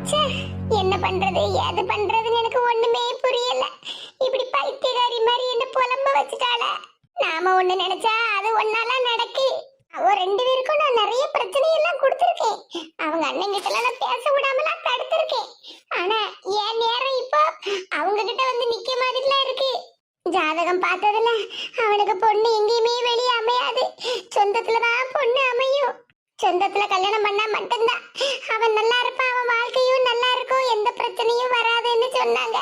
ச்சே, என்ன பண்றது ஏது பண்றதுன்னு எனக்கு ஒண்ணுமே புரியல. இப்படி பைத்தியக்காரி மாதிரி என்ன புலம்ப வச்சுட்டாள. நாம ஒண்ணு நினைச்சா அது ஒன்னால நடக்கு. அவ ரெண்டு பேருக்கும் நான் நிறைய பிரச்சனை எல்லாம் கொடுத்திருக்கேன். அவங்க அண்ணன் கிட்ட எல்லாம் நான் பேச விடாமலாம் தடுத்திருக்கேன். ஆனா என் நேரம் இப்போ அவங்க கிட்ட வந்து நிக்க மாதிரிலாம் இருக்கு. ஜாதகம் பார்த்ததுல அவனுக்கு பொண்ணு எங்கேயுமே வெளியே அமையாது. சொந்தத்துலதான் பொண்ணு அமையும். சொந்தத்துல கல்யாணம் பண்ணா மட்டும்தான் அவன் நல்லா இருப்பான், அவன் வாழ்க்கையும் நல்லா இருக்கும், எந்த பிரச்சனையும் வராதுன்னு சொன்னாங்க.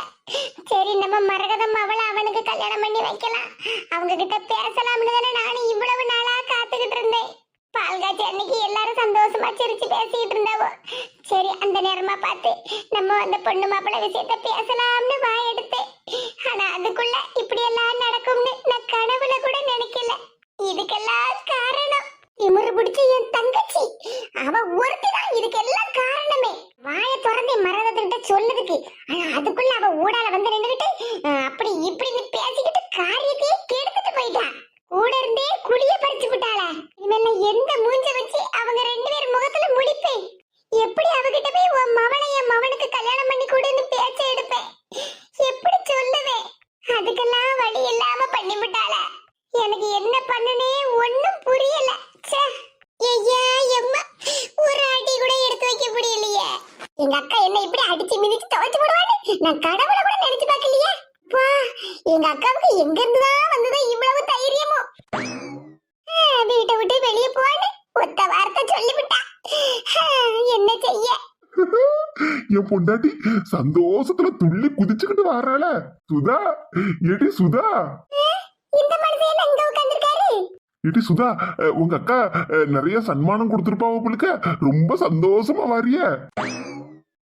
சரி, நம்ம மரகதம் அவளை அவனுக்கு கல்யாணம் பண்ணி வைக்கலாம், அவங்க கிட்ட பேசலாம்னு தானே நானும் இவ்வளவு நாளா காத்துக்கிட்டு இருந்தேன். பால்காட்சி அன்னைக்கு எல்லாரும் சந்தோஷமா சிரிச்சு பேசிக்கிட்டு இருந்தாவோ. சரி, அந்த நேரமா பார்த்து நம்ம அந்த பொண்ணு மாப்பிள்ளை விஷயத்த பேசலாம்னு வாய் எடுத்தேன். ஆனா அதுக்குள்ள இப்படி எல்லாம் நடக்கும்னு நான் கனவுல கூட நினைக்கல. இதுக்கெல்லாம் காரணம் திமிரு பிடிச்ச என் தங்கச்சி. அவ ஒருத்திதான் இதுக்கெல்லாம் காரணமே. வாயை திறந்து மரகதத்துக்கிட்ட சொல்லுதுக்கு. ஆனா அதுக்குள்ள அவ ஊடால வந்து நின்றுகிட்டு அப்படி இப்படின்னு பேசிக்கிட்டு காரியத்தையே கெடுத்துட்டு போயிட்டா. கூட இருந்தே குழிய பறிச்சு விட்டாள. இனிமேல எந்த மூஞ்ச வச்சு அவங்க ரெண்டு பேர் முகத்துல முழிப்பேன்? எப்படி அவகிட்ட போய் உன் மவனை என் மவனுக்கு கல்யாணம் பண்ணி கொடுன்னு பேச்ச எடுப்பேன்? எப்படி சொல்லுவேன்? அதுக்கெல்லாம் வழி இல்லாம பண்ணி விட்டாள. எனக்கு என்ன பண்ணனே ஒண்ணும் புரியல. ஒரு அடி கூட எடுத்து வைக்க முடியலையே. எங்க அக்கா என்ன இப்படி அடிச்சு மிதிச்சு துவைச்சு போடுவான்னு நான் கடவுளை கூட நினைச்சு பார்க்கலையே. வா, எங்க அக்காவுக்கு எங்க இருந்துதான் வந்ததோ இவ்வளவு தைரியமோ. வீட்டை விட்டு வெளியே போன்னு ஒத்த வார்த்தை சொல்லிவிட்டா. என்ன செய்ய? என் பொண்டாட்டி சந்தோஷத்துல துள்ளி குதிச்சுக்கிட்டு வர்றாள. சுதா, ஏடி சுதா. இந்த மனுஷன் எங்க உட்கார்ந்திருக்காரு? ஏடி சுதா, உங்க அக்கா நிறைய சன்மானம் கொடுத்திருப்பா உங்களுக்கு. ரொம்ப சந்தோஷமா வாரிய.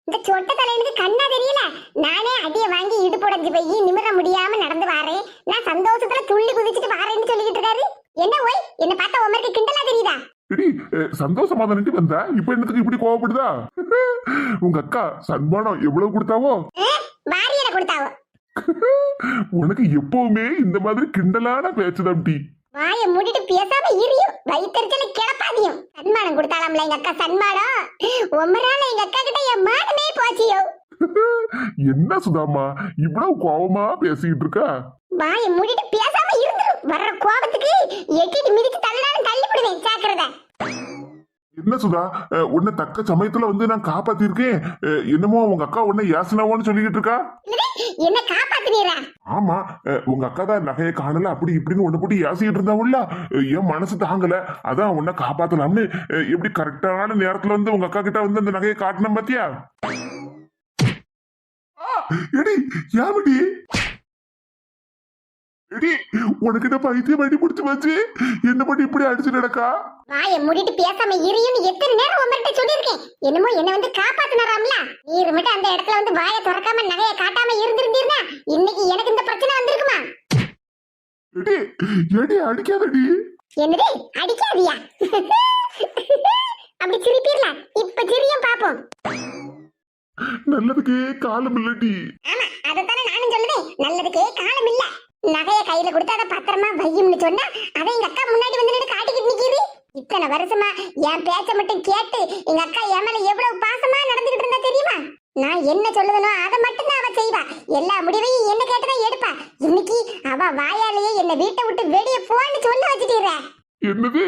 இந்த சொட்ட தலைவனுக்கு கண்ணா தெரியல. நானே அடிய வாங்கி இடுப்புடைஞ்சு போய் நிமிர முடியாம நடந்து வாரேன். நான் சந்தோஷத்துல துள்ளி குதிச்சுட்டு வாரேன்னு சொல்லிக்கிட்டு இருக்காரு. என்ன ஓய், என்ன பார்த்தா உமருக்கு கிண்டலா தெரியுதா? ஏடி, சந்தோஷமா தானே வந்தா, இப்ப என்னத்துக்கு இப்படி கோவப்படுதா? உங்க அக்கா சன்மானம் எவ்வளவு கொடுத்தாவோ? வாரியரை கொடுத்தாவோ. உனக்கு எப்பவுமே இந்த மாதிரி கிண்டலான பேச்சுதான் டி. வாய மூடிட்டு பேசாம இரியும், வயித்தறிச்சல கிளப்பாதியும். சன்மானம் கொடுத்தாலாம்ல எங்க அக்கா. சன்மானம் உமரால எங்க அக்கா கிட்ட என் மானமே போச்சியோ. என்ன சுதாமா இவ்வளவு கோவமா பேசிக்கிட்டு இருக்கா? வாய மூடிட்டு பேசாம இருந்துரு. வர்ற கோபத்துக்கு எட்டிட்டு மிதிச்சு தள்ளாலும் தள்ளி விடுவேன், ஜாக்கிரதை. என்ன சுதா, உன்னை தக்க சமயத்துல வந்து நான் காப்பாத்திருக்கேன். என்னமோ உங்க அக்கா உன்னை யாசனாவோன்னு சொல்லிக்கிட்டு இருக்கா. என்ன காப்பாத்தினீரா? ஆமா, உங்க அக்கா தான் நகையை காணல அப்படி இப்படின்னு ஒண்ணு போட்டு யாசிக்கிட்டு இருந்தாவுல்ல. என் மனசு தாங்கல, அதான் உன்னை காப்பாத்தலாம்னு எப்படி கரெக்டான நேரத்துல வந்து உங்க அக்கா கிட்ட வந்து அந்த நகையை காட்டணும் பாத்தியா? எடி யாமடி எடி, உனக்கிட்ட பைத்தியம் அடி பிடிச்சு வச்சு என்ன பண்ணி இப்படி அடிச்சு நடக்கா? வாய மூடிட்டு பேசாம இரியும் எத்தனை நேரம் உமர்கிட்ட சொல்லிருக்கேன். என்னமோ என்ன வந்து காப்பாத்தினாராம்ல. நீர் மட்டும் அந்த இடத்துல வந்து வாயை திறக்காம நகையை காட்டாம இருந்திருந்தீர்னா இன்னைக்கு எனக்கு இந்த பிரச்சனை வந்திருக்குமா? எடி எடி அடிக்காதடி. என்னது அடிக்காதியா? அப்படி சிரிப்பீர்ல, இப்ப சிரியும் பாப்போம். நல்லதுக்கே காலம் இல்லடி. ஆமா, அதத்தானே நானும் சொல்லுதேன், நல்லதுக்கே காலம் இல்ல. நகைய கையில கொடுத்து அதை பத்திரமா வையும்னு சொன்னா அதை எங்க அக்கா முன்னாடி வந்து நின்று காட்டிக்கிட்டு நிக்கிது. இத்தனை வருஷமா என் பேச்ச மட்டும் கேட்டு எங்க அக்கா என் மேல எவ்வளவு பாசமா நடந்துகிட்டு இருந்தா தெரியுமா? நான் என்ன சொல்லுதனோ அதை மட்டும் தான் அவ செய்வா. எல்லா முடிவையும் என்ன கேட்டுதான் எடுப்பா. இன்னைக்கு அவ வாயாலேயே என்ன வீட்டை விட்டு வெளியே போன்னு சொல்ல வச்சுட்டீர. என்னது,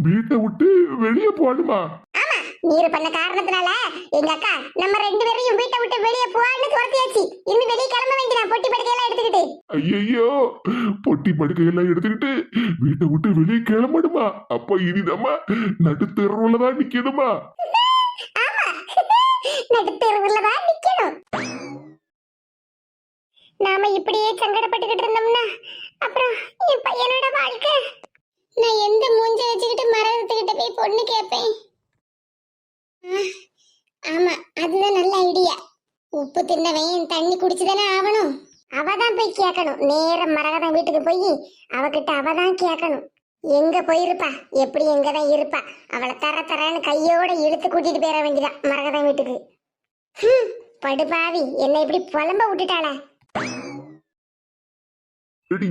வீட்டை விட்டு வெளியே போடுமா? ஆமா, நீர் பண்ண காரணத்தினால எங்க அக்கா நம்ம ரெண்டு பேரையும் வீட்டை விட்டு வெளியே போன்னு துரத்தியாச்சு. இன்னும் வெளியே கிளம்ப வேண்டியதான், பொட்டி படுக்கையெல்லாம் எடுத்துக்கிட்டு. ஐயோ, பொட்டி படுக்கையெல்லாம் எடுத்துக்கிட்டு வீட்டை விட்டு வெளியே கிளம்பணுமா? அப்ப இனிதம்மா நடுத்தெருவுலதான் நிக்கணுமா? ஆமா, நடுத்தெருவுலதான் நிக்கணும். நாம இப்படியே சங்கடப்பட்டுக்கிட்டு இருந்தோம்னா அப்புறம் என் பையனோட வாழ்க்கை. நான் எந்த மூஞ்ச வச்சுக்கிட்டு மரகதத்துக்கிட்ட போய் பொண்ணு கேட்பேன்? ஆமா, அதுதான் நல்ல ஐடியா. உப்பு தின்னவன் தண்ணி குடிச்சுதானே ஆகணும். அவதான் போய் கேட்கணும். நேரம் மரகதம் வீட்டுக்கு போய் அவகிட்ட அவதான் கேட்கணும். எங்க போயிருப்பா, எப்படி எங்கதான் இருப்பா. அவளை தரன்னு கையோட இழுத்து கூட்டிட்டு போயிட வேண்டியதான் மரகதம் வீட்டுக்கு. படுபாவி, என்னை இப்படி புலம்ப விட்டுட்டாள.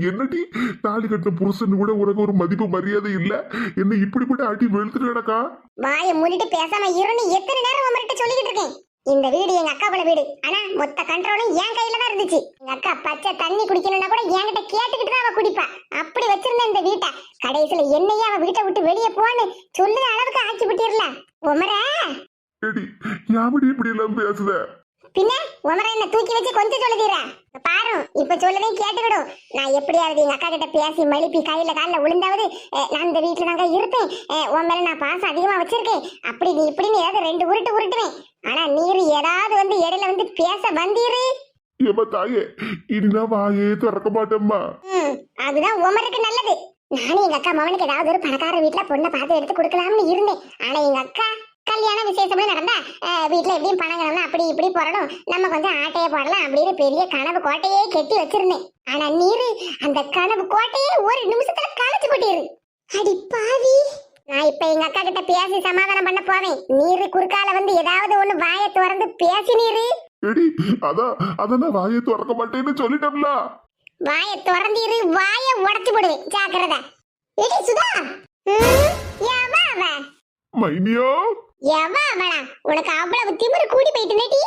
என்னடி, தாலி கட்டின புருஷன் கூட உனக்கு ஒரு மதிப்பு மரியாதை இல்ல, என்ன இப்படிப்பட்ட அடி வெளுத்துட்டு நடக்கா? வாயை மூடிட்டு பேசாம இருன்னு எத்தனை நேரம் உமர்கிட்ட சொல்லிக்கிட்டு இருக்கேன். இந்த வீடு எங்க அக்காவோட வீடு. ஆனா மொத்த கண்ட்ரோலும் என் கையில தான் இருந்துச்சு. எங்க அக்கா பச்சை தண்ணி குடிக்கணும்னா கூட என்கிட்ட கேட்டுக்கிட்டு தான் அவ குடிப்பா. அப்படி வச்சிருந்த இந்த வீட்டை கடைசியில என்னையே அவ வீட்டை விட்டு வெளியே போன்னு சொல்லுற அளவுக்கு ஆக்கி விட்டிரல. உமரா ஏடி யாமடி இப்படி எல்லாம் பேசுத? பின்ன உமரை என்ன தூக்கி வச்சு கொஞ்சம் சொல்லுதீரா? பாரு இப்ப சொல்லதையும் கேட்டுக்கிடும். நான் எப்படியாவது எங்க அக்கா கிட்ட பேசி மழுப்பி கையில காலில் விழுந்தாவது நான் இந்த வீட்டுல தாங்க இருப்பேன், உன் மேல நான் பாசம் அதிகமா வச்சிருக்கேன், அப்படி நீ இப்படின்னு ஏதாவது 2 உருட்டு உருட்டுவேன். ஆனா நீர் ஏதாவது வந்து இடையில வந்து பேச வந்தீரு. ஏமா தாயே, இனினா வாயே திறக்க மாட்டேம்மா. அதுதான் உமருக்கு நல்லது. நானும் எங்க அக்கா மவனுக்கு ஏதாவது ஒரு பணக்கார வீட்டுல பொண்ணை பார்த்து எடுத்து கொடுக்கலாம்னு இருந்தேன். ஆனா எங்க அக்கா கல்யாண விசேஷம்னு நடந்தா வீட்டுல எப்படியும் பணம் அப்படி இப்படி போடணும், நம்ம கொஞ்சம் ஆட்டையே போடலாம் அப்படின்னு பெரிய கனவு கோட்டையே கெட்டி வச்சிருந்தேன். ஆனா நீரு அந்த கனவு கோட்டையே ஒரு நிமிஷத்துல கலைச்சு போட்டிரு. அடி பாவி, நான் இப்ப எங்க அக்கா கிட்ட பேசி சமாதானம் பண்ண போவேன். நீரு குறுக்கால வந்து ஏதாவது ஒண்ணு வாயை திறந்து பேசி நீரு. அதான் நான் வாயை திறக்க மாட்டேன்னு சொல்லிட்டோம்ல. வாயை திறந்தீரு, வாயை உடைச்சு போடுவேன், ஜாக்கிரதை. ஏடி சுதா, ஏவா அவ மைனியோ, ஏவா அவளா? உனக்கு அவ்வளவு திமிரு கூடி போயிட்டு நடி.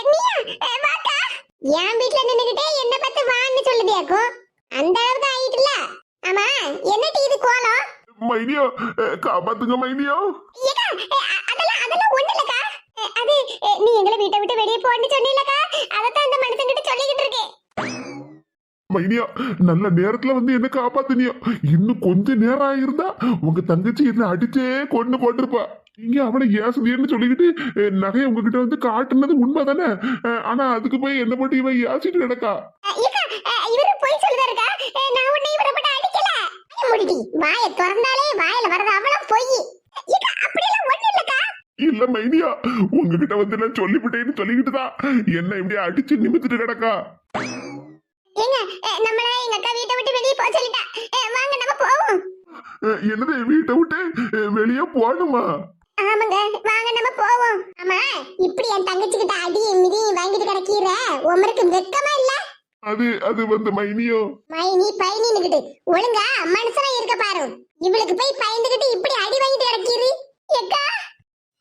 நீயா வாக்கா? என் வீட்டுல நின்னுகிட்டே என்ன பார்த்து வான்னு சொல்லுதியாக்கும். அந்த அளவுக்கு ஆயிட்டுல. ஆமா என்னடி இது கோலம்? மைனியோ காப்பாத்துங்க மைனியோ. அதெல்லாம் ஒண்ணு இல்லக்கா. அது நீ எங்களை வீட்டை விட்டு வெளியே போன்னு சொன்னீங்களக்கா, அதத்தான் அந்த மனுஷன் கிட்ட சொல்லிக்கிட்டு இருக்கேன். மைனியா நல்ல நேரத்துல வந்து என்ன காப்பாத்தினியோ. இன்னும் கொஞ்ச நேரம் ஆயிருந்தா உங்க தங்கச்சி என்ன அடிச்சே கொண்டு போட்டிருப்பா. நீங்க அவளை ஏசுதியன்னு சொல்லிக்கிட்டு நகையை உங்ககிட்ட வந்து காட்டுனது உண்மைதானே? ஆனா அதுக்கு போய் என்ன போட்டு இவன் ஏசிட்டு கிடக்கா. இவரு போய் சொல்லுதாருக்கா, நான் உன்னை இவரை போட்டு அடிக்கல. முடிடி வாயை திறந்தாலே வாயில வரது அவ்வளவு பொய். அப்படியெல்லாம் ஒண்ணு இல்லக்கா. இல்ல மைனியா, உங்ககிட்ட வந்து நான் சொல்லிவிட்டேன்னு சொல்லிக்கிட்டு தான் என்ன இப்படி அடிச்சு நிமித்துட்டு கிடக்கா. ஏங்க நம்மள எங்க அக்கா வீட்டை விட்டு வெளியே போக சொல்லிட்டா. வாங்க நம்ம போவோம். என்னது வீட்டை விட்டு வெளியே போகணுமா? ஆமாங்க வாங்க நம்ம போவோம். ஆமா இப்படி என் தங்கச்சி கிட்ட அடி மிதி வாங்கிட்டு கிடக்கீர, உமருக்கு வெக்கமா இல்ல? அது வந்து மைனியோ பைனின்னுகிட்டு ஒழுங்கா மனுஷனா இருக்க பாரு. இவளுக்கு போய் பயந்துகிட்டு இப்படி அடி வாங்கிட்டு கிடக்கீரு. ஏக்கா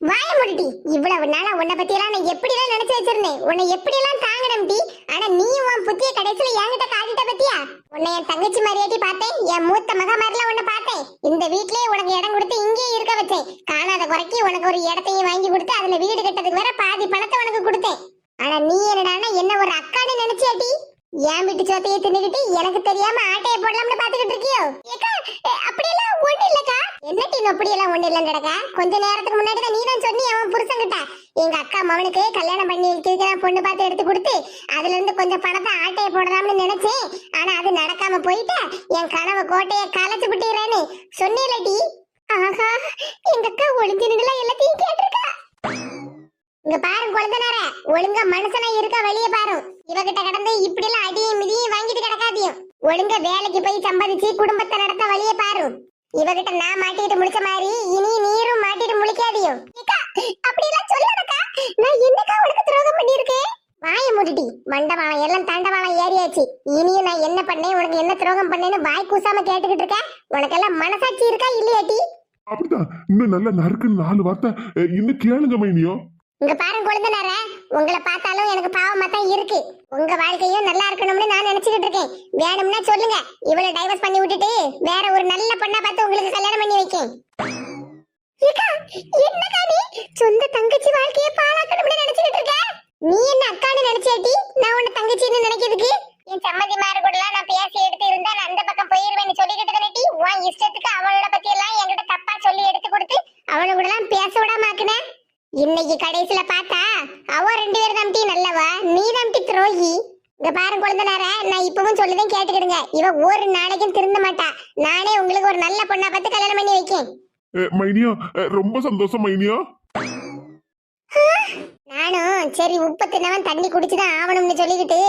வாய முடிட்டி. இவ்வளவு நாளா உன்னை பத்தி எல்லாம் நான் எப்படி எல்லாம் நினைச்சு வச்சிருந்தேன், உன்னை எப்படி எல்லாம் தாங்கணும் டி. ஆனா நீ உன் புத்திய கடைசியில என்கிட்ட காட்டிட்ட பத்தியா? உன்னை என் தங்கச்சி மாதிரியாட்டி பார்த்தேன், என் மூத்த மக மாதிரிலாம் உன்னை பார்த்தேன். இந்த வீட்லயே உனக்கு இடம் கொடுத்து இங்கேயே இருக்க வச்சேன். காணாத குறைக்கு உனக்கு ஒரு இடத்தையும் வாங்கி கொடுத்து அதுல வீடு கட்டதுக்கு வேற பாதி பணத்தை உனக்கு கொடுத்தேன். ஆனா நீ என்னடானா என்ன ஒரு அக்கான்னு நினைச்சியாட்டி? என் வீட்டு சோத்தையை தின்னுகிட்டு எனக்கு தெரியாம ஆட்டையை போடலாம்னு பாத்துக்கிட்டு இருக்கியோ? அப்படியெல்லாம் ஒண்ணு இல்லக்கா. என்ன டீ அப்படியெல்லாம் ஒண்ணு இல்லன்னு கிடக்கா. கொஞ்ச நேரத்துக்கு முன்னாடி தான் நீ தான் சொன்னி அவன் புருஷன் கிட்ட எங்க அக்கா மவனுக்கு கல்யாணம் பண்ணி வைக்கிறதுக்கு பொண்ணு பார்த்து எடுத்து கொடுத்து அதுல இருந்து கொஞ்சம் பணத்தை ஆட்டையை போடலாம்னு நினைச்சேன். ஆனா அது நடக்காம போயிட்டு என் கனவு கோட்டையை கலைச்சு விட்டுறேன்னு சொன்னீலடி. ஆஹா எங்க அக்கா ஒளிஞ்சு நின்றுல எல்லாத்தையும் கேட்டிருக்கா. இங்க பாருங்க குழந்தைனார, ஒழுங்கா மனுஷனா இருக்க வெளியே பாரு. இவகிட்ட கடந்து இப்படி எல்லாம் அடியும் மிதியும் வாங்கிட்டு கிடக்காதியும். ஒழுங்கா வேலைக்கு போய் சம்பாதிச்சு குடும்பத்தை நடத்த வழியே பாரு. இவகிட்ட நான் மாட்டிட்டு முடிச்ச மாதிரி இனி நீரும் மாட்டிட்டு முழிக்காதியும். அப்படி எல்லாம் சொல்லாதக்கா. நான் என்னக்கா உனக்கு துரோகம் பண்ணிருக்கேன்? வாய மூடிட்டி. மண்டவாளம் எல்லாம் தண்டவாளம் ஏறியாச்சு. இனியும் நான் என்ன பண்ணேன், உனக்கு என்ன துரோகம் பண்ணேன்னு வாய் கூசாம கேட்டுக்கிட்டு இருக்க. உனக்கெல்லாம் மனசாட்சி இருக்கா இல்லையாட்டி? அப்படிதான் இன்னும் நல்ல நறுக்குன்னு 4 வார்த்தை இன்னும் கேளுங்க மைனியோ. இங்க பாருங்க குழந்தைனார, உங்களை பார்த்தாலும் எனக்கு பாவமா தான் இருக்கு. உங்க வாழ்க்கையும் நல்லா இருக்கணும்னு நான் நினைச்சுக்கிட்டு இருக்கேன். வேணும்னா சொல்லுங்க, இவளை டைவர்ஸ் பண்ணி விட்டுட்டு வேற ஒரு நல்ல பொண்ணா பார்த்து உங்களுக்கு கல்யாணம் பண்ணி வைக்கேன். என்னக்கா நீ சொந்த தங்கச்சி வாழ்க்கையை பாழாக்கணும்னு நினைச்சுக்கிட்டு இருக்க? நீ என்ன அக்கான்னு நினைச்சாட்டி நான் உன்னை தங்கச்சின்னு நினைக்கிறதுக்கு? என் சம்மதிமாரு கூட நான் பேசி எடுத்து இருந்தா நான் அந்த பக்கம் போயிருவேன்னு சொல்லிக்கிட்டு தானே உன் இஷ்டத்துக்கு அவளோட பத்தி எல்லாம் என்கிட்ட தப்பா சொல்லி எடுத்து கொடுத்து அவளை கூட எல்லாம் பேச விடாம ஆக்குன. இன்னைக்கு கடைசியில பார்த்தா அவ 2 பேரும் தம்பி நல்லவா, நீ தம்பி துரோகி. இங்க பாருங்க குழந்தைனார, நான் இப்பவும் சொல்லுதேன் கேட்டுக்கிடுங்க. இவ ஒரு நாளைக்கும் திருந்த மாட்டா. நானே உங்களுக்கு ஒரு நல்ல பொண்ணா பார்த்து கல்யாணம் பண்ணி வைக்கேன். மைனியோ ரொம்ப சந்தோஷம் மைனியோ. நானும் சரி உப்பு தின்னவன் தண்ணி குடிச்சுதான் ஆகணும்னு சொல்லிக்கிட்டு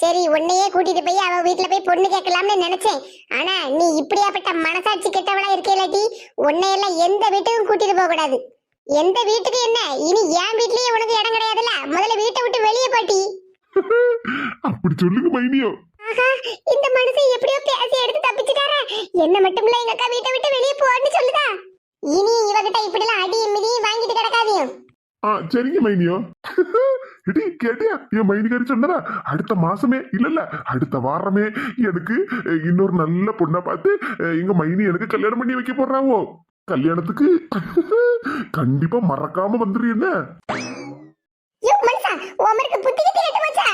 சரி உன்னையே கூட்டிட்டு போய் அவ வீட்டுல போய் பொண்ணு கேட்கலாம்னு நினைச்சேன். ஆனா நீ இப்படியாப்பட்ட மனசாட்சி கெட்டவளா இருக்கேலாட்டி உன்னையெல்லாம் எந்த வீட்டுக்கும் கூட்டிட்டு போக கூடாது. எந்த வீட்டுக்கு என்ன, இனி என் வீட்லயே உனக்கு இடம் கிடையாதுல்ல. முதல்ல வீட்டை விட்டு வெளியே போட்டி. அப்படி சொல்லுங்க மைனியோ. ஆஹா இந்த மனுஷன் எப்படியோ பேசி எடுத்து தப்பிச்சுட்டாரே. என்ன மட்டும் இல்ல எங்க அக்கா வீட்டை விட்டு வெளியே போன்னு சொல்லுதா. இனி இவகிட்ட இப்படி எல்லாம் அடி மிதி வாங்கிட்டு கிடக்காதியும். சரிங்க மைனியோ. இடி கேட்டியா என் மைனிகாரி சொன்னதா? அடுத்த மாசமே இல்ல அடுத்த வாரமே எனக்கு இன்னொரு நல்ல பொண்ணை பார்த்து எங்க மைனி எனக்கு கல்யாணம் பண்ணி வைக்க போறாவோ. கல்யாணத்துக்கு கண்டிப்பா மறக்காம வந்துரு என்ன. யோ மனுஷா, உமருக்கு புத்தி கிட்டி கெட்டு போச்சா?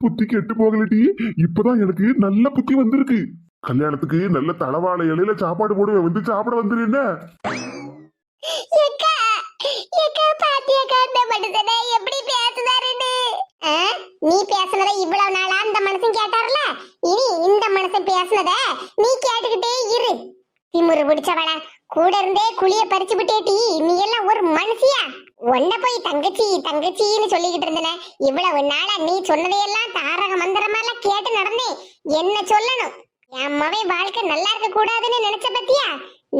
புத்தி கெட்டு போகலடி, இப்பதான் எனக்கு நல்ல புத்தி வந்திருக்கு. கல்யாணத்துக்கு நல்ல தலவாழை இலையில சாப்பாடு போடுவேன், வந்து சாப்பிட வந்துரு என்ன. ஏக்கா, ஏக்கா பாத்தியாக்கா இந்த மனுஷனை எப்படி பேசுதாருன்னு? நீ பேசுனதை இவ்வளவு நாளா அந்த மனுஷன் கேட்டார்ல, இனி இந்த மனுஷன் பேசுனத நீ கேட்டுக்கிட்டே இரு. திமுரு பிடிச்சவள, கூட இருந்தே குளிய பறிச்சு விட்டேட்டி, நீ எல்லாம் ஒரு மனுஷியா? உன்ன போய் தங்கச்சி தங்கச்சின்னு சொல்லிக்கிட்டு இருந்தன. இவ்வளவு நாளா நீ சொன்னதையெல்லாம் தாரக மந்திரமெல்லாம் கேட்டு நடந்தேன். என்ன சொல்லணும்? என் மகன் வாழ்க்கை நல்லா இருக்க கூடாதுன்னு நினைச்ச பத்தியா?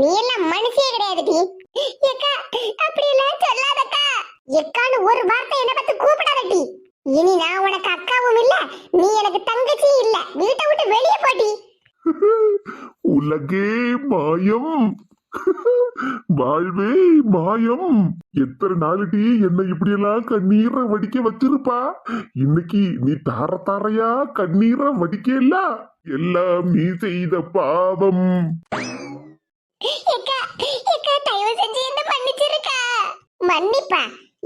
நீ எல்லாம் மனுஷியே கிடையாதுடி. ஏக்கா அப்படி எல்லாம் சொல்லாதக்கா. எக்கான்னு ஒரு வார்த்தை என்ன பார்த்து கூப்பிடாதடி. இனி நான் உனக்கு அக்காவும் இல்ல, நீ எனக்கு தங்கச்சியும் இல்ல. வீட்டை விட்டு வெளியே போடி. உலகே மாயம், வாழ்வே மாயம். எத்தனை நாளுடி என்னை இப்படி எல்லாம் கண்ணீரை வடிக்க வச்சிருப்பா. இன்னைக்கு நீ தார தாரையா கண்ணீரை வடிக்க எல்லாம் நீ செய்த பாவம். ஏக்கா, ஏக்கா தயவு செஞ்சு என்ன மன்னிச்சிருக்கா. மன்னிப்பா?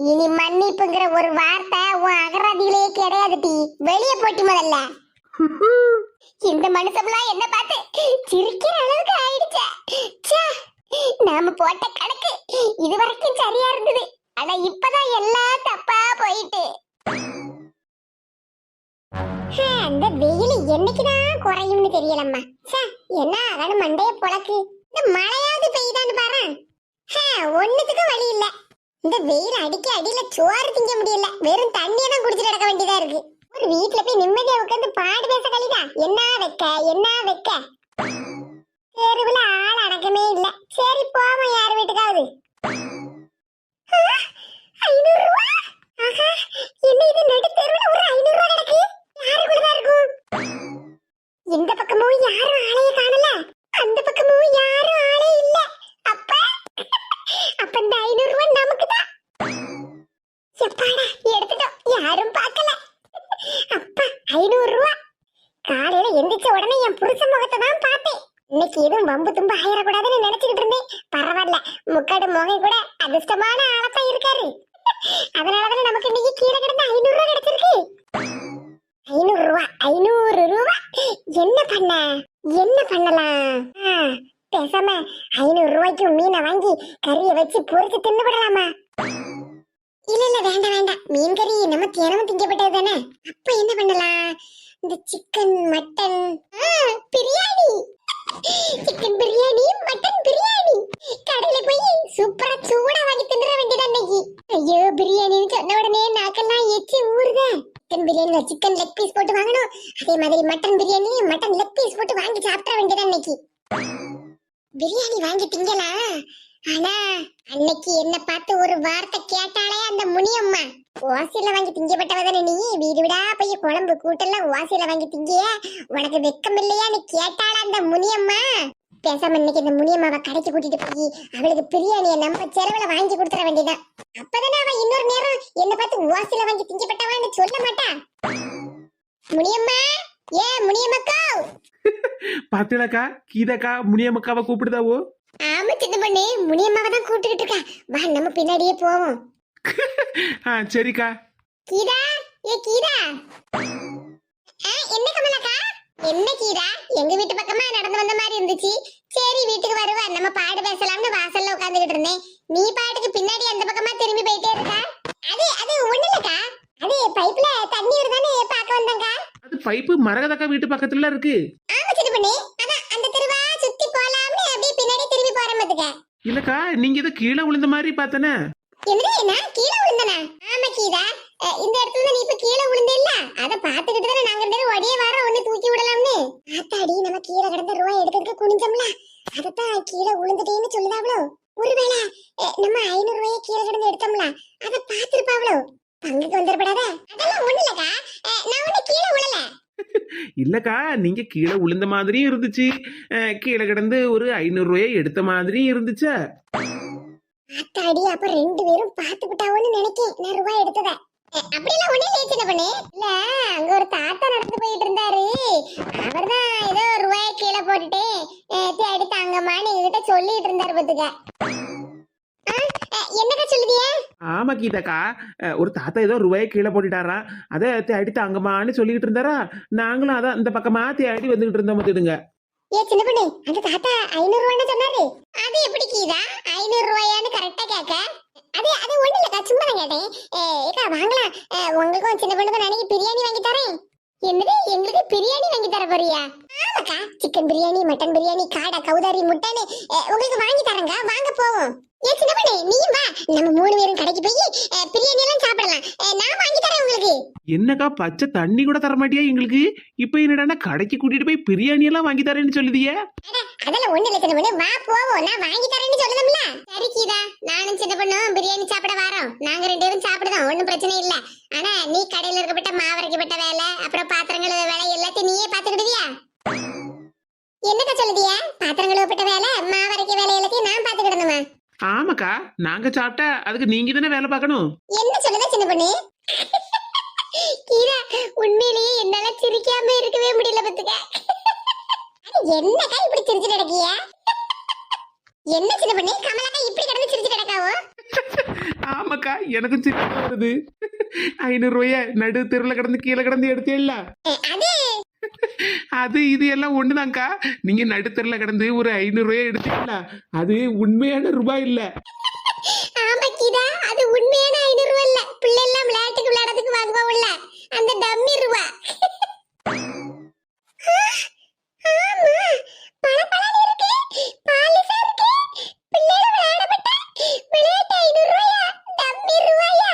இனி மன்னிப்புங்கிற ஒரு வார்த்தை உன் அகராதியிலே கிடையாதுடி. வெளியே போட்டி முதல்ல. இந்த மனுஷம்லாம் என்ன பார்த்து சிரிக்கிற அளவுக்கு ஆயிடுச்சே. ச்சே, நாம போட்ட கணக்கு இது வரைக்கும் சரியா இருந்தது. ஆனா இப்பதான் எல்லாம் தப்பா போயிட்டு. அந்த வெயில் என்னைக்குதான் குறையும்னு தெரியலம்மா. என்ன அதான மண்டைய பொழக்கு. இந்த மழையாவது பெய்தான்னு பாரு. ஒண்ணுத்துக்கும் வழி இல்ல. இந்த வெயில் அடிக்க அடியில சோறு திங்க முடியல. வெறும் தண்ணியை தான் குடிச்சிட்டு நடக்க வேண்டியதா இருக்கு. ஒரு வீட்டுல போய் நிம்மதியா உட்காந்து பாடு பேச கழிதா. என்ன வைக்க என்ன வைக்க. தெருவுல ஆள் அடக்கமே இல்ல. சரி போவோம் யார் வீட்டுக்காவது. 500 ரூபா. ஆஹா, என்ன இது நடு தெருவுல ஒரு 500 ரூபா கிடக்கு. யாருக்குள்ளதான் இருக்கும்? இந்த பக்கமும் யாரும் ஆளைய காணல, அந்த பக்கமும் யாரும் ஆளே இல்ல. அப்ப அப்ப இந்த 500 ரூபா நமக்கு தான். எப்பாடா எடுத்துட்டோம், யாரும் பார்க்கல. அப்பா 500 ரூபா. காலையில எந்திரிச்ச உடனே என் புருஷன் முகத்தை தான் பார்த்தேன். இன்னைக்கு எதுவும் வம்பு தும்பு ஆயிடக்கூடாதுன்னு நினைச்சுக்கிட்டு இருந்தேன். பரவாயில்ல, முக்காடு முகை கூட அதிர்ஷ்டமான ஆளத்தான் இருக்காரு. அதனாலதான் நமக்கு இன்னைக்கு கீழே கிடந்த 500 ரூபா கிடைச்சிருக்கு. 500 ரூபா 500 ரூபா. என்ன பண்ண என்ன பண்ணலாம்? பேசாம 500 ரூபாய்க்கு மீனை வாங்கி கறியை வச்சு பொரிச்சு தின்னு விடலாமா? இல்ல இல்ல வேண்டாம் வேண்டாம். மீன் கறி நம்ம தினமும் திங்கப்பட்டது தானே. அப்ப என்ன பண்ணலாம்? இந்த chicken mutton biryani, chicken biryani mutton biryani கடையில போய் சூப்பரா சூடா வாங்கி தின்னுற வேண்டியது அன்னைக்கு. ஐயோ, பிரியாணின்னு சொன்ன உடனே நாக்கெல்லாம் எச்சி ஊறுதே. சிக்கன் பிரியாணில சிக்கன் லெக் பீஸ் போட்டு வாங்கணும். அதே மாதிரி mutton biryani mutton leg piece போட்டு வாங்கி சாப்பிட வேண்டியது அன்னைக்கு. பிரியாணி வாங்கி திங்கலாம். ஆனா அன்னைக்கு என்ன பார்த்து ஒரு வார்த்தை கேட்டாலே அந்த முனியம்மா. ஓசியில வாங்கி திங்கப்பட்டவதானே நீ? வீடு விடா போய் குழம்பு கூட்டெல்லாம் ஓசியில வாங்கி திங்கிய, உனக்கு வெக்கம் இல்லையான்னு கேட்டால அந்த முனியம்மா. பேசாம இன்னைக்கு இந்த முனியம்மாவை கடைக்கு கூட்டிட்டு போய் அவளுக்கு பிரியாணியை நம்ம செலவுல வாங்கி கொடுத்துட வேண்டியதான். அப்பதானே அவ இன்னொரு நேரம் என்ன பார்த்து ஓசியில வாங்கி திங்கப்பட்டவான்னு சொல்ல மாட்டா. முனியம்மா, ஏ முனியம்மக்கா. பாத்தியாக்கா, கீதாக்கா முனியம்மக்காவை கூப்பிடுதாவோ? ஆமா சின்ன பொண்ணு, முனியம்மாவை தான் கூப்பிட்டுக்கிட்டு இருக்கா. வா நம்ம பின்னாடியே போவோம். சரிக்கா. கீதா, ஏ கீதா. என்ன கமலாக்கா? என்ன கீதா, எங்க வீட்டு பக்கமா நடந்து வந்த மாதிரி இருந்துச்சு. சரி வீட்டுக்கு வருவா, நம்ம பாடு பேசலாம்னு வாசல்ல உட்கார்ந்துகிட்டு இருந்தேன். நீ பாட்டுக்கு பின்னாடி அந்த பக்கமா திரும்பி போயிட்டே இருக்கா. அது அது ஒண்ணு இல்லக்கா, அது பைப்ல தண்ணி வருதானே பார்க்க வந்தேங்கா. அது பைப்பு மரகதக்கா வீட்டு பக்கத்துல இருக்கு. ஆமா சின்ன பொண்ணு, அதான் அந்த தெருவா சுத்தி போலாம்னு அப்படியே பின்னாடி திரும்பி போறேன் பாத்துக்க. இல்லக்கா, நீங்க இதை கீழே விழுந்த மாதிரி பார்த்தனே. என்ன கீழே விழுந்தனா? ஆமா கீதா, இந்த இடத்துல நீ இப்ப கீழே விழுந்தே இல்ல, அத பாத்துக்கிட்டு தானே நாங்க ரெண்டு பேரும் ஒடியே வரோம். ஒண்ணு தூக்கி விடலாம்னு. ஆத்தாடி, நம்ம கீழே கிடந்த ரூபாய் எடுக்கிறதுக்கு குனிஞ்சோம்ல, அதத்தான் கீழே விழுந்துட்டேன்னு சொல்லுதாவளோ. ஒருவேளை நம்ம 500 ரூபாயை கீழே கிடந்து எடுத்தோம்ல, அத பாத்துருப்பாவளோ. பங்குக்கு வந்துடப்படாத. அதெல்லாம் ஒண்ணு இல்லக்கா, நான் ஒண்ணு கீழே விழல. இல்லக்கா, நீங்க கீழே விழுந்த மாதிரியும் இருந்துச்சு, கீழே கிடந்து ஒரு 500 ரூபாயை எடுத்த மாதிரியும் இருந்துச்சா. அத்தாடி அப்ப ரெண்டு பேரும் பாத்துக்கிட்டாவோன்னு நினைக்கேன் நான் ரூபாய் எடுத்தத. அப்படியெல்லாம் ஒண்ணே இல்ல சின்ன பொண்ணு. இல்ல அங்க ஒரு தாத்தா நடந்து போயிட்டு இருந்தாரு. அவர்தான் ஏதோ ரூபாய கீழே போட்டுட்டு தேடி தாங்கம்மான்னு எங்ககிட்ட சொல்லிட்டு இருந்தாரு பாத்துக்க. என்னக்கா சொல்லுதியா? ஆமா கீதாக்கா, ஒரு தாத்தா ஏதோ ரூபாயை கீழே போட்டுட்டாராம், அதை தேடி தாங்கம்மான்னு சொல்லிக்கிட்டு இருந்தாரா. நாங்களும் அதான் இந்த பக்கமா தேடி வந்துகிட்டு இருந்தோம் பார்த்துடுங்க. ஏ சின்ன பொண்ணு, அந்த தாத்தா 500 ரூபான்னு சொன்னாரு. அது எப்படி கீதா 500 ரூபாயான்னு கரெக்டா கேட்க? அது அது ஒண்ணு இல்லக்கா, சும்மா தான் கேட்டேன். ஏக்கா வாங்கலாம், உங்களுக்கும் சின்ன பொண்ணுக்கும் நாளைக்கு பிரியாணி வாங்கி தரேன். என்னது, எங்களுக்கு பிரியாணி வாங்கி தர போறியா? ஆமாக்கா, சிக்கன் பிரியாணி, மட்டன் பிரியாணி, காடை, கவுதாரி, முட்டைன்னு உங்களுக்கு வாங்கி தரேங்க, வாங்க போவோம். ஏ சின்ன பொண்ணு நீயும் வா, நம்ம 3 பேரும் கடைக்கு போய் பிரியாணி எல்லாம் சாப்பிடலாம். நான் வாங்கி தரேன் உங்களுக்கு. என்னக்கா பச்சை தண்ணி கூட தர மாட்டியா எங்களுக்கு? இப்ப என்னடா கடைக்கு கூட்டிட்டு போய் பிரியாணி எல்லாம் வாங்கி தரேன்னு சொல்லுதியே? அதெல்லாம் ஒண்ணு இல்ல சின்ன பொண்ணு, வா போவோம், நான் வாங்கி தரேன்னு சொல்லணும்ல. சரி கீதா, நானும் சின்ன பொண்ணும் பிரியாணி சாப்பிட வரோம். நாங்க 2 பேரும் சாப்பிடுறோம், ஒண்ணும் பிரச்சனை இல்ல. ஆனா நீ கடையில இருக்கப்பட்ட மாவரைக்கப்பட்ட வேலை, அப்புறம் பாத்திரங்கள் வேலை எல்லாத்தையும் நீயே பாத்துக்கிடுவியா? என்னக்கா சொல்லுதியா? பாத்திரங்கள் வைப்பட்ட வேலை, மாவரைக்க வேலை எல்லாத்தையும் நான் பாத்துக்கிடணுமா? ஆமாக்கா, நாங்க சாப்பிட்டா அதுக்கு நீங்க தானே வேலை பார்க்கணும். என்ன சொல்லுத சின்ன பொண்ணு? கீதா, உண்மையிலேயே என்னால சிரிக்காம இருக்கவே முடியல பாத்துக்க. என்னக்கா இப்படி சிரிச்சு கிடக்கிய? என்ன சின்ன பொண்ணு, கமலாக்கா இப்படி கிடந்து சிரிச்சு கிடக்காவோ? ஆமாக்கா, எனக்கும் சிரிப்பு வருது. 500 ரூபாய நடு தெருல கிடந்து கீழே கிடந்து எடுத்தேல்ல, அது அது இது எல்லாம் ஒண்ணுதான்க்கா. நீங்க நடுத்தெருல கிடந்து ஒரு 500 ரூபாய் எடுத்தீங்களா, அது உண்மையான ரூபாய் இல்ல. ஆமா கீதா, அது உண்மையான 500 ரூபாய் இல்ல, பிள்ளை எல்லாம் விளையாட்டுக்கு விளையாடுறதுக்கு வாங்குவோம்ல அந்த டம்மி ரூபா. ஆமா, பளபளன்னு இருக்கு, பாலிஷா இருக்கு. பிள்ளைகள் விளையாடப்பட்ட விளையாட்டு 500 ரூபாயா, டம்மி ரூபாயா?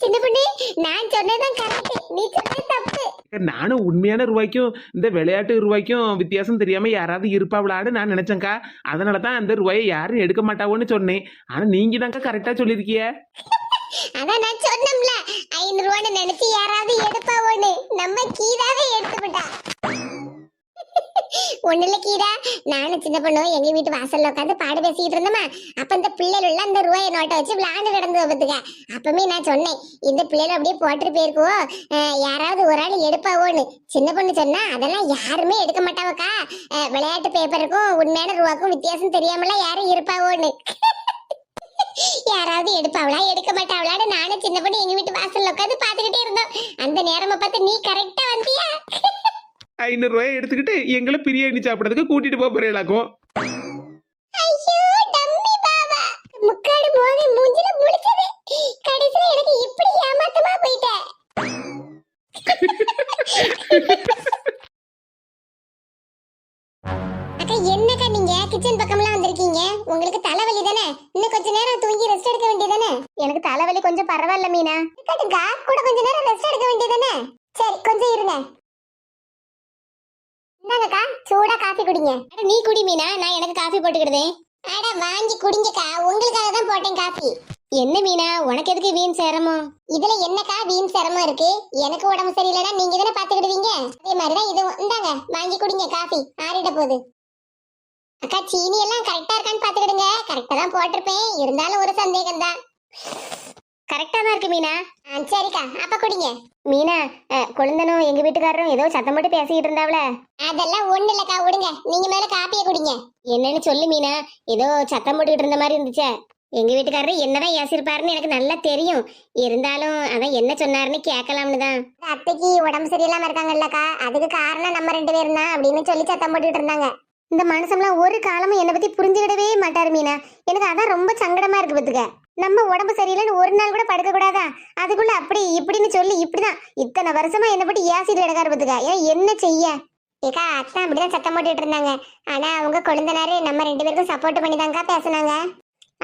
சின்ன பொண்ணு, நான் சொன்னதான் கரெக்ட், நீ சொன்னது தப்பு. நானும் உண்மையான ரூபாய்க்கும் இந்த விளையாட்டு ரூபாய்க்கும் வித்தியாசம் தெரியாம யாராவது இருப்பாவளான்னு நான் நினைச்சேன்க்கா. அதனாலதான் அந்த ரூபாயை யாரும் எடுக்க மாட்டாவோன்னு சொன்னேன். ஆனா நீங்க தான்க்கா கரெக்டா சொல்லிருக்கிய. அதான் நான் சொன்னோம்ல, 500 ரூபான்னு நினைச்சு யாராவது எடுப்பாவோன்னு. நம்ம கீதாவே எடுத்துக்கிட்டா. ஒண்ணு இல்ல கீதா, நானும் சின்ன பொண்ணு எங்க வீட்டு வாசல்ல உட்காந்து பாடு பேசிக்கிட்டு இருந்தோமா. அப்ப இந்த பிள்ளைகள் அந்த ரூபாயை நோட்டை வச்சு விளையாண்டு கிடந்து வைப்பதுக்க. அப்பமே நான் சொன்னேன், இந்த பிள்ளைகள் அப்படியே போட்டுட்டு போயிருக்குவோ, யாராவது ஒரு ஆள் எடுப்பாவோன்னு. சின்ன பொண்ணு சொன்னா அதெல்லாம் யாருமே எடுக்க மாட்டாவக்கா, விளையாட்டு பேப்பருக்கும் உண்மையான ரூபாக்கும் வித்தியாசம் தெரியாமல யாரும் இருப்பாவோன்னு. யாராவது எடுப்பாவளா எடுக்க மாட்டாவளான்னு நானும் சின்ன பொண்ணு எங்க வீட்டு வாசல்ல உட்காந்து பாத்துக்கிட்டே இருந்தோம். அந்த நேரமா பார்த்து நீ கரெக்டா வந்தியா? 500 ரூபாய் எடுத்துக்கிட்டு எங்களை பிரியாணி சாப்பிடறதுக்கு கூட்டிட்டு போறேலாக்கும். ஐயோ டம்மி பாபா, முக்காடு மோதி மூஞ்சில முழிச்சது. கடைசில எனக்கு இப்படி ஏமாத்தமா போயிட்ட. அக்கா, என்னக்கா நீங்க கிச்சன் பக்கம்லாம் வந்திருக்கீங்க? உங்களுக்கு தலைவலி தானே? இன்னும் கொஞ்ச நேரம் தூங்கி ரெஸ்ட் எடுக்க வேண்டியதானே? எனக்கு தலைவலி கொஞ்சம் பரவாயில்ல மீனா. இருக்கட்டும்க்கா, கூட கொஞ்ச நேரம் ரெஸ்ட் எடுக்க வேண்டியதானே? சரி, கொஞ்சம் இருங்க. இந்தாங்கக்கா, சூடா காஃபி குடிங்க. அட நீ குடி மீனா, நான் எனக்கு காஃபி போட்டுக்கிடுதேன். அட வாங்கி குடிங்கக்கா, உங்களுக்காக தான் போட்டேன் காஃபி. என்ன மீனா, உனக்கு எதுக்கு வீண் சிரமம்? இதுல என்னக்கா வீண் சிரமம் இருக்கு? எனக்கு உடம்பு சரியில்லைன்னா நீங்க தானே பாத்துக்கிடுவீங்க. அதே மாதிரிதான் இதுவும். இந்தாங்க வாங்கி குடிங்க, காஃபி ஆறிட போகுது. அக்கா, சீனி எல்லாம் கரெக்டா இருக்கான்னு பாத்துக்கிடுங்க. கரெக்டா தான் போட்டிருப்பேன், இருந்தாலும் ஒரு சந்தேகம் தான். கரெக்டா தான் இருக்கு மீனா. சரிக்கா, அப்ப குடிங்க. மீனா, கொழுந்தனும் எங்க வீட்டுக்காரரும் ஏதோ சத்தம் போட்டு பேசிக்கிட்டு இருந்தாவல. அதெல்லாம் ஒண்ணு இல்லக்கா, விடுங்க. நீங்க மேல காப்பியை குடிங்க. என்னன்னு சொல்லு மீனா, ஏதோ சத்தம் போட்டுக்கிட்டு இருந்த மாதிரி இருந்துச்சே. எங்க வீட்டுக்காரரு என்னதான் ஏசிருப்பாருன்னு எனக்கு நல்லா தெரியும். இருந்தாலும் அதான் என்ன சொன்னாருன்னு கேட்கலாம்னு தான். அத்தைக்கு உடம்பு சரியில்லாம இருக்காங்கல்லக்கா, அதுக்கு காரணம் நம்ம 2 பேரும் தான் அப்படின்னு சொல்லி சத்தம் போட்டுட்டு இருந்தாங்க. இந்த மனுஷம்லாம் ஒரு காலமும் என்னை பத்தி புரிஞ்சுக்கிடவே மாட்டாரு மீனா. எனக்கு அதான் ரொம்ப சங்கடமா இருக்கு பத்துக்க. நம்ம உடம்பு சரியில்லைன்னு ஒரு நாள் கூட படுக்க கூடாதா? அதுக்குள்ள அப்படி இப்படின்னு சொல்லி இப்படிதான் இத்தனை வருஷமா என்ன பத்தி ஏசிட்டு கிடக்காரு பத்துக்க. ஏன் என்ன செய்ய? ஏக்கா, அத்தான் அப்படிதான் சத்தம் போட்டுட்டு இருந்தாங்க. ஆனா அவங்க கொழுந்தனாரு நம்ம 2 பேருக்கும் சப்போர்ட் பண்ணிதாங்கக்கா பேசினாங்க.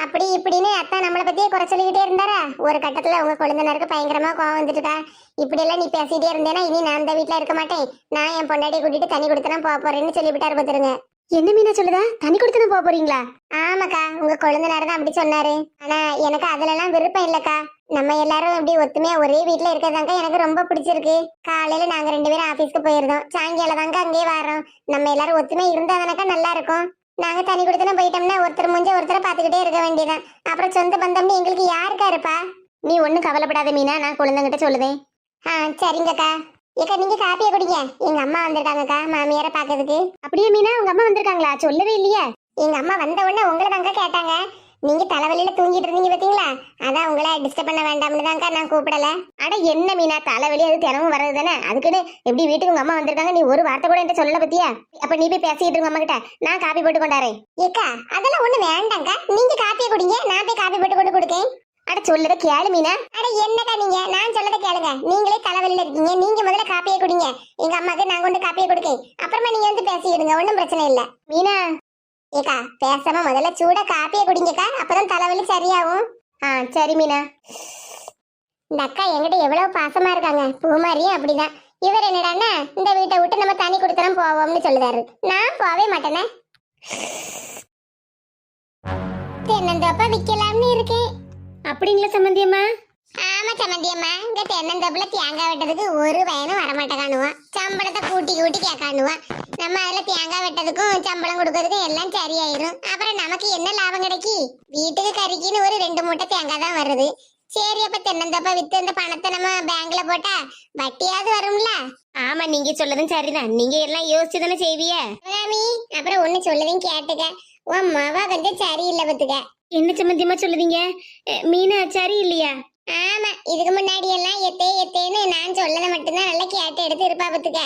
அப்படி இப்படின்னு அத்தான் நம்மளை பத்தியே குறை சொல்லிக்கிட்டே இருந்தாரா. ஒரு கட்டத்துல உங்க கொழுந்தனாருக்கு பயங்கரமா கோவம் வந்துட்டுக்கா. இப்படி எல்லாம் நீ பேசிட்டே இருந்தேன்னா இனி நான் அந்த வீட்டுல இருக்க மாட்டேன், நான் என் பொண்டாட்டியை கூட்டிட்டு தண்ணி கொடுத்தனா போறேன்னு சொல்லிவிட்டாரு பாத்துருங்க. என்ன மீனா சொல்லுதா? தனி கொடுத்து போக போறீங்களா? ஆமாக்கா, உங்க கொழுந்தனார் தான் அப்படி சொன்னாரு. ஆனா எனக்கு அதுல எல்லாம் விருப்பம் இல்லக்கா. நம்ம எல்லாரும் இப்படி ஒத்துமையா ஒரே வீட்டுல இருக்கதாங்க எனக்கு ரொம்ப பிடிச்சிருக்கு. காலையில நாங்க 2 பேரும் ஆபீஸ்க்கு போயிருந்தோம், சாயங்காலம் தாங்க அங்கேயே வரோம். நம்ம எல்லாரும் ஒத்துமையா இருந்தாதானக்கா நல்லா இருக்கும். நாங்க தனி கொடுத்துனா போயிட்டோம்னா ஒருத்தர் முடிஞ்ச ஒருத்தரை பாத்துக்கிட்டே இருக்க வேண்டியதான். அப்புறம் சொந்த பந்தம்னு எங்களுக்கு யாருக்கா இருப்பா? நீ ஒண்ணும் கவலைப்படாத மீனா, நான் குழந்தைகிட்ட சொல்லுதேன். சரிங்கக்கா. ஏக்கா நீங்க காப்பியை குடிங்க, எங்க அம்மா வந்திருக்காங்கக்கா மாமியார பாக்கிறதுக்கு. அப்படியே மீனா, உங்க அம்மா வந்திருக்காங்களா? சொல்லவே இல்லையா? எங்க அம்மா வந்த உடனே உங்களை தாங்க கேட்டாங்க. நீங்க தலைவலியில தூங்கிட்டு இருந்தீங்க பாத்தீங்களா, அதான் உங்களை டிஸ்டர்ப் பண்ண வேண்டாம்னு தாங்க நான் கூப்பிடல. அட என்ன மீனா, தலைவலி அது தினமும் வர்றது தானே, அதுக்குன்னு எப்படி வீட்டுக்கு உங்க அம்மா வந்திருக்காங்க நீ ஒரு வார்த்தை கூட என்கிட்ட சொல்லல பத்தியா? அப்ப நீ போய் பேசிட்டு இருங்க அம்மா கிட்ட, நான் காப்பி போட்டு கொண்டாரேன். ஏக்கா அதெல்லாம் ஒண்ணு வேண்டாங்க, நீங்க காப்பியை குடிங்க, நான் போய் காப்பி போட்டு கொண்டு கொடுக்கேன். அட சொல்லத கேளு மீனா. அட என்னக்கா நீங்க, நான் சொல்லத கேளுங்க. நீங்களே தலைவலியில இருக்கீங்க, நீங்க முதல்ல காப்பியை குடிங்க. எங்க அம்மாக்கு நான் கொண்டு காப்பியை கொடுக்கேன், அப்புறமா நீங்க வந்து பேசிடுங்க, ஒன்றும் பிரச்சனை இல்ல. மீனா ஏக்கா பேசாம முதல்ல சூட காப்பியை குடிங்கக்கா, அப்பதான் தலைவலி சரியாகும். சரி மீனா. இந்த அக்கா என்கிட்ட எவ்வளவு பாசமா இருக்காங்க, பூமாரியும் அப்படிதான். இவர் என்னடான்னா இந்த வீட்டை விட்டு நம்ம தனி கொடுத்தலாம் போவோம்னு சொல்லுதாரு. நான் போவே மாட்டேனே. தென்னந்தோப்ப விக்கலாம்னு இருக்கேன். அப்படிங்களா சம்பந்தியம்மா? ஆமா சம்பந்தியம்மா, இந்த தென்னந்தோப்புல தேங்காய் வெட்டதுக்கு ஒரு பையனும் வரமாட்டேக்கானுவான். சம்பளத்தை கூட்டி கூட்டி கேட்கானுவான். நம்ம அதுல தேங்காய் வெட்டதுக்கும் சம்பளம் கொடுக்கறதுக்கும் எல்லாம் சரியாயிரும். அப்புறம் நமக்கு என்ன லாபம் கிடைக்கி? வீட்டுக்கு கறிக்கின்னு ஒரு 2 மூட்டை தேங்காய் தான் வருது. சரி, அப்ப தென்னந்தோப்ப வித்து அந்த பணத்தை நம்ம பேங்க்ல போட்டா வட்டியாவது வரும்ல. ஆமா, நீங்க சொல்லதும் சரிதான். நீங்க எல்லாம் யோசிச்சு தானே செய்விய. அப்புறம் ஒண்ணு சொல்லதையும் கேட்டுக்க, உன் மவ கொஞ்சம் சரியில்லை பத்துக்க. என்ன சம்பந்தியமா சொல்லுவீங்க? மீனா சரி இல்லையா? ஆமா, இதுக்கு முன்னாடி எல்லாம் எத்தேன்னு நான் சொல்லத மட்டும்தான் நல்லா கேட்டு எடுத்து இருப்பா பத்துக்க.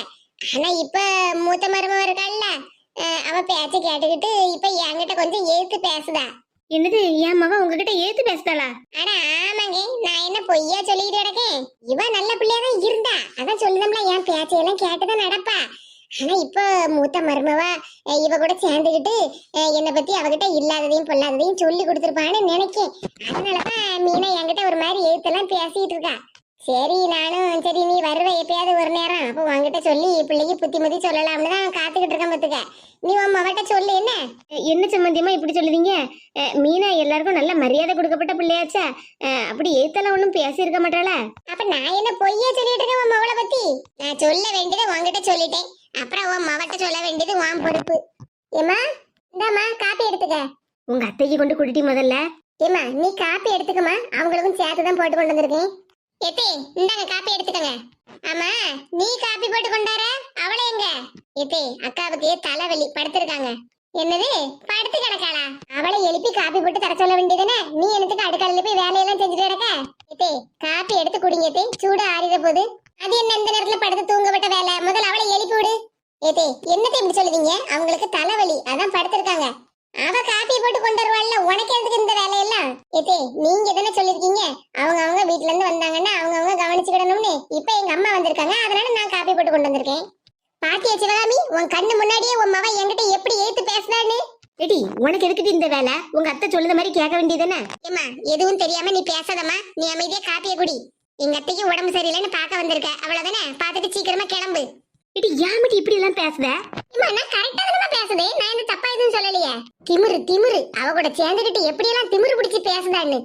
ஆனா இப்ப மூத்த மருமவ இருக்காள்ல, அவ பேச்ச கேட்டுக்கிட்டு இப்ப என்கிட்ட கொஞ்சம் ஏத்து பேசுதா. என்னது, என் மவ உங்ககிட்ட ஏத்து பேசுதாளா? ஆனா ஆமாங்க, நான் என்ன பொய்யா சொல்லிட்டு கிடக்கேன்? இவ நல்ல பிள்ளையாதான் இருந்தா, அதான் சொல்லுதம்ல என் பேச்சையெல்லாம் கேட்டுதான் நடப்பா. ஆனா இப்ப மூத்த மருமவா இவ கூட சேர்ந்துகிட்டு என்னை பத்தி அவகிட்ட இல்லாததையும் பொல்லாததையும் சொல்லி கொடுத்துருப்பான்னு நினைக்கேன். அதனாலதான் மீனா என்கிட்ட ஒரு மாதிரி எழுத்தெல்லாம் பேசிட்டு இருக்கா. சரி, நானும் சரி நீ வருவ எப்பயாவது ஒரு நேரம், அப்போ உங்ககிட்ட சொல்லி பிள்ளைக்கு புத்திமதி சொல்லலாம்னு தான் காத்துக்கிட்டு இருக்கேன் பத்துக்க. நீ உன் மவட்ட சொல்லு. என்ன சம்பந்தியமா இப்படி சொல்லுவீங்க? மீனா எல்லாருக்கும் நல்ல மரியாதை கொடுக்கப்பட்ட பிள்ளையாச்சா, அப்படி எழுத்தெல்லாம் ஒண்ணும் பேசியிருக்க மாட்டாளா? அப்ப நான் என்ன பொய்யா சொல்லிட்டு இருக்கேன் உன் மவளை பத்தி? நான் சொல்ல வேண்டியதை உங்ககிட்ட சொல்லிட்டேன், அப்புறம் உன் மவட்ட சொல்ல வேண்டியது உன் பொறுப்பு. ஏமா இந்தாமா காப்பி எடுத்துக்க. உங்க அத்தைக்கு கொண்டு குடிட்டி முதல்ல. ஏமா நீ காப்பி எடுத்துக்கமா, அவங்களுக்கும் சேர்த்துதான் போட்டு கொண்டு வந்திருக்கேன். ஏத்தே இந்தாங்க காப்பி எடுத்துக்கங்க. ஆமா, நீ காப்பி போட்டு கொண்டார, அவளை எங்க? ஏத்தே அக்காவுக்கு தலைவலி, படுத்திருக்காங்க. என்னது படுத்து கிடக்காளா? அவளை எழுப்பி காப்பி போட்டு தர சொல்ல வேண்டியதுன்னு நீ எனக்கு அடுக்கலையில போய் வேலையெல்லாம் செஞ்சுட்டு கிடக்க. ஏத்தே காப்பி எடுத்து குடிங்க ஏத்தே, சூடு ஆறிட போகுது. அது என்ன இந்த நேரத்துல படுத்து தூங்கப்பட்ட வேலை? முதல்ல அவளை எழுப்பி விடு. ஏத்தே என்னத்தை இப்படி சொல்லுவீங்க? அவங்களுக்கு தலைவலி, அதான் படுத்திருக்காங்க. அவ காப்பி போட்டு கொண்டு வருவாள்ல, உனக்கு எதுக்கு இந்த வேலையெல்லாம்? ஏத்தே நீங்க தானே சொல்லிருக்கீங்க அவங்க வீட்டுல இருந்து வந்தாங்கன்னா அவங்க கவனிச்சுக்கிடணும்னு. இப்ப எங்க அம்மா வந்திருக்காங்க, அதனால நான் காப்பி போட்டு கொண்டு வந்திருக்கேன். பாத்தியா சிவகாமி, உன் கண்ணு முன்னாடியே உன் மவ என்கிட்ட எப்படி ஏத்து பேசுறான்னு. ஏடி உனக்கு எதுக்கிட்டு இந்த வேலை? உங்க அத்தை சொல்லுத மாதிரி கேட்க வேண்டியதுதானே? ஏமா எதுவும் தெரியாம நீ பேசாதம்மா, நீ அமைதியா காப்பியை குடி. எங்க அத்தைக்கு உடம்பு சரியில்லைன்னு பார்க்க வந்திருக்க, அவ்வளவுதானே? பார்த்துட்டு சீக்கிரமா கிளம்பு. இடி யாமட்டி இப்படி எல்லாம் பேசுத? அம்மா நான் கரெக்ட்டா தான் பேசுதே, நான் என்ன தப்பா எதுவும் சொல்லலையே. திமிரு அவ கூட சேர்ந்துக்கிட்டு எப்படி எல்லாம் திமிரு பிடிச்சி பேசுதான்னு.